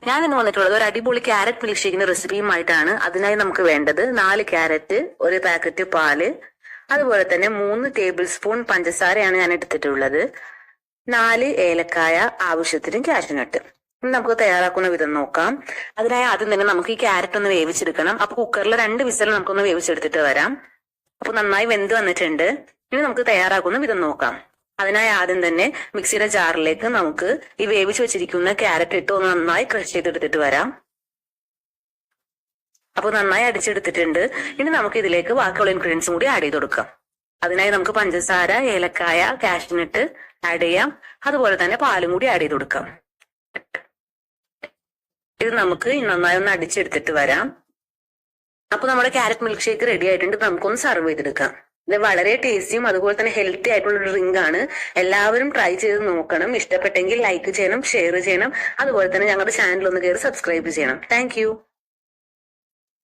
ഞാൻ ഇന്ന് വന്നിട്ടുള്ളത് ഒരു അടിപൊളി ക്യാരറ്റ് മിൽക്ക് ഷേക്കിന്റെ റെസിപ്പിയുമായിട്ടാണ്. അതിനായി നമുക്ക് വേണ്ടത് 4 ക്യാരറ്റ്, ഒരു പാക്കറ്റ് പാല്, അതുപോലെ തന്നെ 3 ടേബിൾ സ്പൂൺ പഞ്ചസാരയാണ് ഞാൻ എടുത്തിട്ടുള്ളത്, 4 ഏലക്കായ, ആവശ്യത്തിന് കാഷ്യൂനട്ട്. നമുക്ക് തയ്യാറാക്കുന്ന വിധം നോക്കാം. അതിനായി ആദ്യം തന്നെ നമുക്ക് ഈ ക്യാരറ്റ് ഒന്ന് വേവിച്ചെടുക്കണം. അപ്പൊ കുക്കറിൽ 2 വിസിൽ നമുക്കൊന്ന് വേവിച്ചെടുത്തിട്ട് വരാം. അപ്പൊ നന്നായി വെന്ത് വന്നിട്ടുണ്ട്. ഇനി നമുക്ക് തയ്യാറാക്കുന്ന വിധം നോക്കാം. അതിനായി ആദ്യം തന്നെ മിക്സിയുടെ ജാറിലേക്ക് നമുക്ക് ഈ വേവിച്ച് വെച്ചിരിക്കുന്ന ക്യാരറ്റ് ഇട്ട് ഒന്ന് നന്നായി ക്രഷ് ചെയ്തെടുത്തിട്ട് വരാം. അപ്പൊ നന്നായി അടിച്ചെടുത്തിട്ടുണ്ട്. ഇനി നമുക്ക് ഇതിലേക്ക് ബാക്കിയുള്ള ഇൻഗ്രീഡിയൻസും കൂടി ആഡ് ചെയ്ത് കൊടുക്കാം. അതിനായി നമുക്ക് പഞ്ചസാര, ഏലക്കായ, കാഷ്യൂനട്ട് ആഡ് ചെയ്യാം. അതുപോലെ തന്നെ പാലും കൂടി ആഡ് ചെയ്ത് കൊടുക്കാം. ഇത് നമുക്ക് നന്നായി ഒന്ന് അടിച്ചെടുത്തിട്ട് വരാം. അപ്പൊ നമ്മുടെ ക്യാരറ്റ് മിൽക്ക് ഷേക്ക് റെഡി ആയിട്ടുണ്ട്. നമുക്കൊന്ന് സർവ് ചെയ്തെടുക്കാം. ഇത് വളരെ ടേസ്റ്റിയും അതുപോലെ തന്നെ ഹെൽത്തി ആയിട്ടുള്ള ഒരു ഡ്രിങ്ക് ആണ്. എല്ലാവരും ട്രൈ ചെയ്ത് നോക്കണം. ഇഷ്ടപ്പെട്ടെങ്കിൽ ലൈക്ക് ചെയ്യണം, ഷെയർ ചെയ്യണം. അതുപോലെ തന്നെ ഞങ്ങളുടെ ചാനൽ ഒന്ന് കയറി സബ്സ്ക്രൈബ് ചെയ്യണം. താങ്ക്